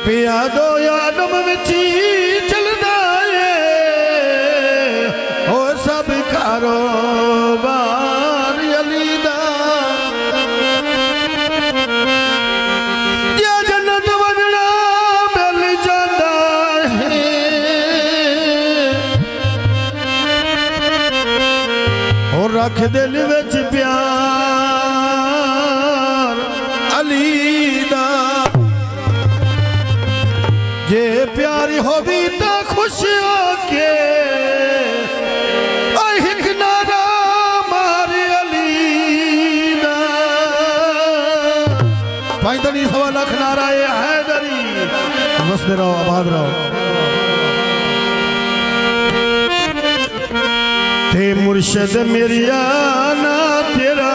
पिया दो आदम विची चलदा है ओ सब कारोबार अली दा या जन्नत वजना मिल जांदा है और रख दिल विच प्यार अली दा जे प्यारी होवी तो खुश होके एक नारा मारे अली दा पैंतालीस सवा लाख नारा ये हैदरी बसते रहो आबाद रहो थे मुर्शद मेरिया ना तेरा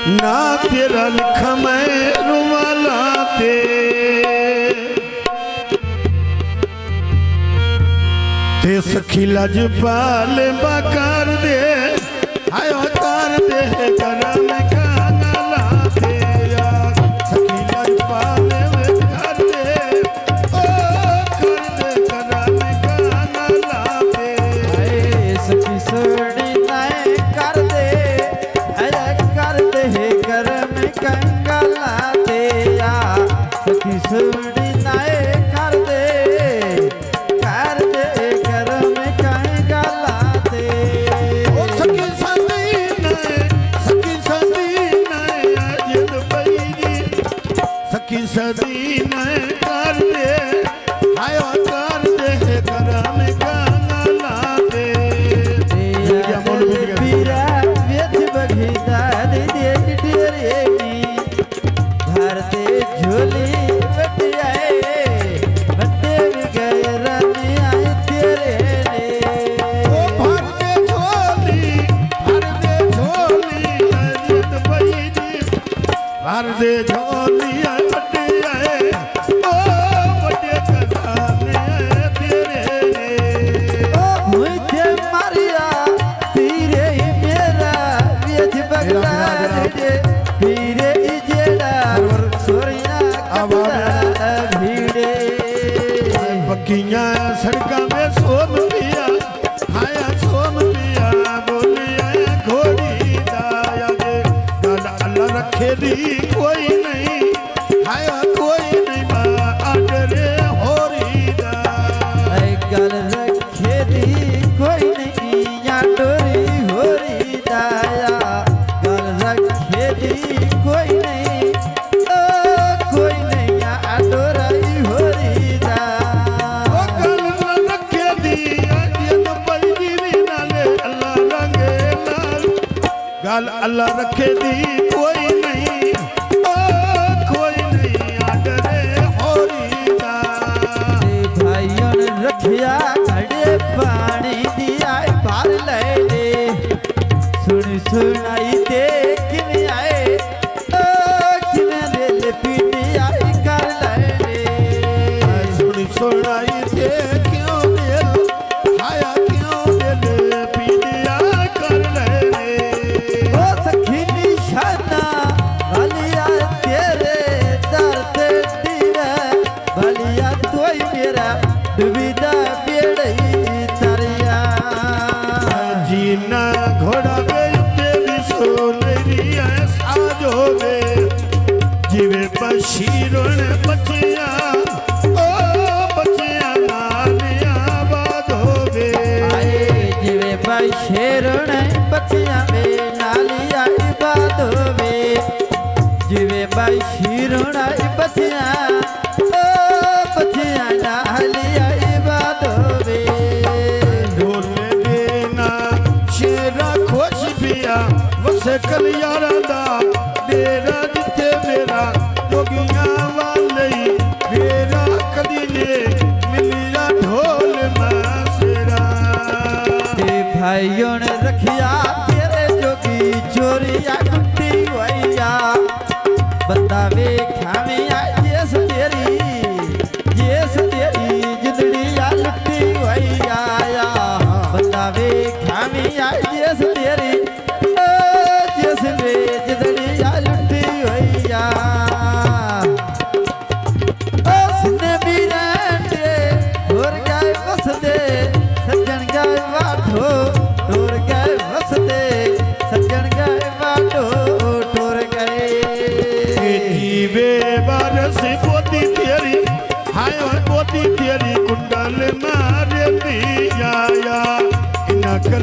ना तेरा लिख मैं रुमाला ते सखी लज पाल बाकार दे आयो कार दे करम गाना लाते सखी लज पाल बाकार दे ओ कर दे करम गाना लाते सखी सोड़ी नाए कर दे करम कंगला दे सखी सोड़ी नाए कर दे करम कंगला दे ओ सखी सदी नाए जिद पैरी सखी सदी नाए कर दे आयो कर दे करम गाना लाते पीरा वेथ बघीदा दे धरते झोली बटियाए बटे भी गए रानी आए तेरे ने ओ भर दे झोली जिद पैरी भर दे झोली बटियाए ओ बटे कसाने तेरे ने ओ मुझे मारिया पीरे ही मेरा वेथ बगला दे पीरे इजेड़ा सोरिया कबरा भीड़े बकियां सड़का में सोम पिया हाया सोम पिया बोलिया घोड़ी दाया दे गल अल्लाह रखे दी कोई नहीं हाया कोई नहीं आडरे होरी दा गल रखे दी कोई नहीं या डोरी होरी दाया गल रखे दी कोई नहीं कोई नहीं या डोरी होरी दा ओ गल रखे दी अजन पैदी भी नाले अल्लाह रंगे लाल गल अल्लाह रखे दी कोई नहीं कोई नहीं आडरे होरी दा भाइयों ने रखिया घड़े पानी दिया भर ले ले सुनाई दे किन आए किन दिल पीटी आई कर ले सुनाई दे क्यों दिल आया क्यों दिल पीड़िया कर ले ओ सखी निशाना भलिया तेरे दर ते दीवा भलिया तोई मेरा डूबीदा बेड़ई तरिया जीना घोड़ा तेरी सोनेरी साजो वे जिवे बशीरों बचिया ओ बचिया नालिया बाधो वे जिवे बशीरों बचिया में नालिया बाधो वे जिवे बशीरों बचिया बचिया नालिया बाधो वे ढोले देना शेरा खुश पिया वसे कलियारा दा डेरा जिथे मेरा जोगियां वाले मेरा कदी ने मिलिया ढोल मासेरा भाइयों ने रखिया तेरे जोगी चोरिया कुट्टी वैया बतावे खामिया जेस तेरी जिंदड़ी या लुट्टी वैया बतावे खामिया जेस तेरी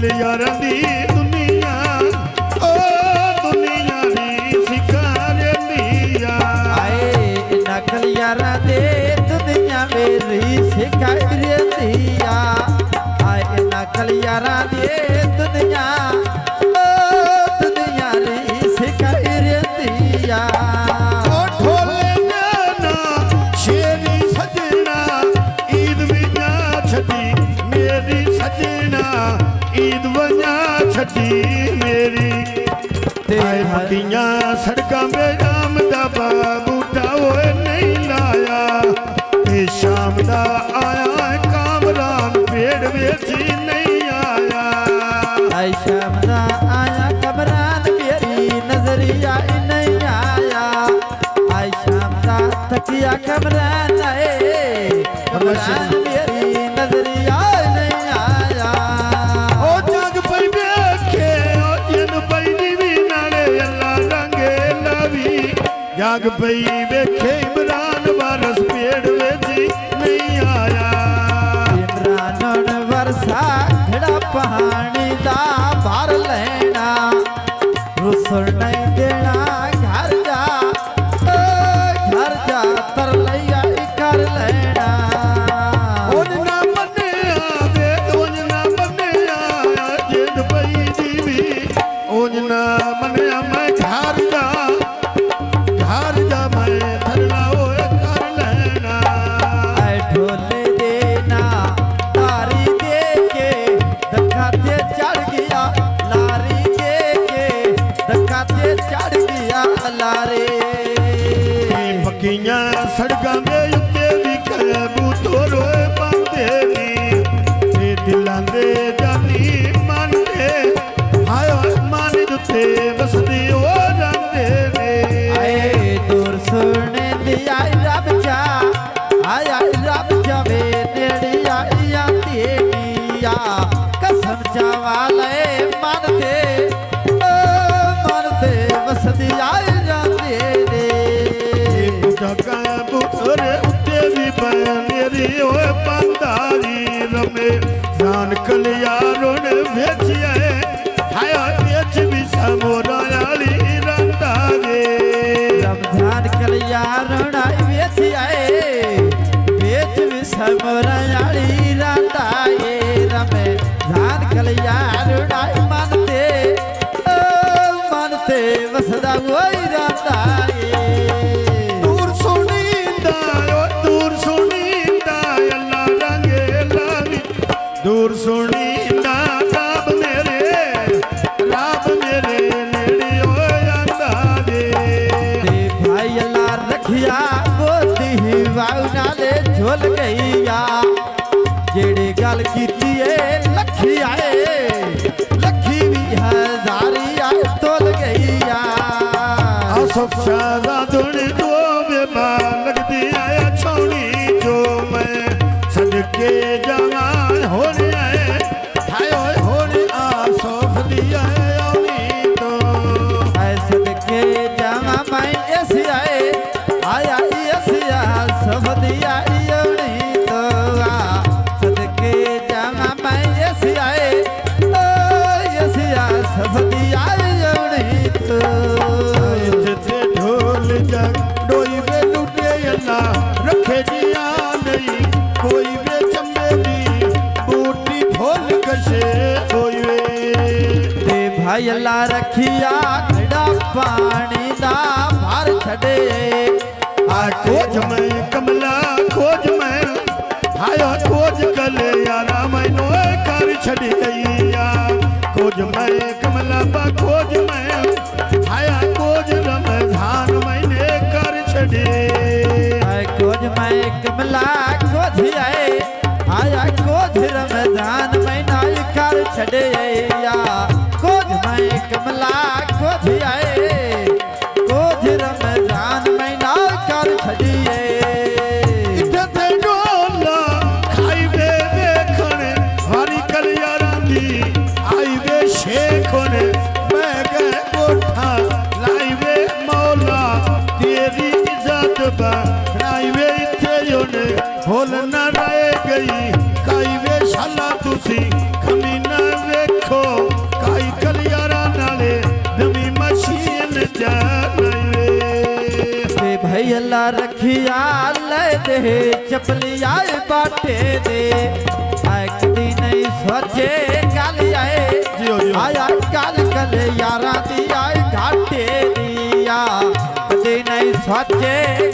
कलियारां दी दुनिया ओ दुनिया दी सिखारे दिया आए इना कलियारां दे दुनिया मेरी सिखाई दिया आए इना कलियारां दे दुनिया ओ दुनिया री सिखाई दिया ओ ढोले जाना शेरी सजना ईद विना छठी मेरी सजना ईद वना छठी मेरी आए पक्कियां सड़कां में राम दा बूटा ओए नहीं लाया ते शाम दा आया कामरान पेड़ वेची नहीं आया आई शाम दा आया कमरान मेरी नजरिया नहीं आया आई शाम दा तकिया कमरान आए कमरान मेरी नजरिया नहीं आया ओ जग पई वेखे ओ जिन पई दी नाले अल्लाह रंगे लावी जग पई वेखे इमरान वारस पेड़ वेची नहीं आया इमरान वरसा खड़ा पानी दा भर लेना रुसर नहीं देना घर जा तर लिया कर लेना ओन ना मन्या वे ओन ना मन्या जिन पई दीवी ओन ना मन्या मैं घर जा मैं थरला ओए कर लेना ऐ ढोले देना तारी दे के धक्का ते चढ़ गया लारी दे के धक्का ते चढ़ गया लारे पक्कियां सड़कां दे उत्ते भी कबूतर रोए पांदे नी ते दिलां दे जानी मनदे हाय मन जुते बसदी ओ जांदे ने आए दूर सुने दिया रब जा आया रब जावे नेड़ी आया तेरिया कसम चावाले मनते वसदी आए जाते ने कबूतर उत्ते भी मेरी ओए पंदारी रमे जान कलियारों ने भेजिया हाय बेच भी समोरा वाली रंदा गे रमजान कलियारण बेच आए बेच भी समरायाली राताए रमे जान कलियारण मनते वसदा वही राताए दूर सुनींदा अल्लाह रंगे लावी दूर सुनींदा राब मेरे नेड़े हो जांदा दे भाई अल्लाह रखिया गोदी वाऊ नाले झोल गईया जेड़ी गल कीती लखी आए लखी भी हजारी आए तोल गईया आसफ शाहजादुन दो बेमा लगदी आया छोड़ी जो मैं सदके जवान होने आए हाय होने आसफ दिया सदके जमा मैं ऐसी आए आया ऐसिया सब दिया तो सदके जमा मैं ऐसी आए ऐसिया सब दिया तो ढोल जग डोई वे लुटे अल्लाह रखे जिया नहीं कोई वे चमेली बूटी फूल कशे कोई वे भाई अल्लाह रखिया घड़ा पानी दा भर छड़े खोज मैं कमला खोज मैं हाय खोज कले यारा मैनो कर छड़ी गईया खोज मैं कमला बा खोज मैं हाय खोज रमजान मैंने कर छड़ी खोज मैं कमला खोज आए आया खोज रमजान महीना कर छड़े खोज मैं कमला खोज आए खोज रमजान महीना कर छड़िए इथे डोला खाई वे देखने वारी कलियारां दी आई वे शेख ने मैं गए कोठा लाई वे मौला तेरी इज्जत बनाई वे इथे योने होल न रह गई काई वे शाला तुसी खमीना वेखो रखिया ले दे चपलिया बाटे दे एक दिन नहीं सोचे गल आए जियो जियो आया कल कल यारा दी आए घाटे दिया कदी नहीं सोचे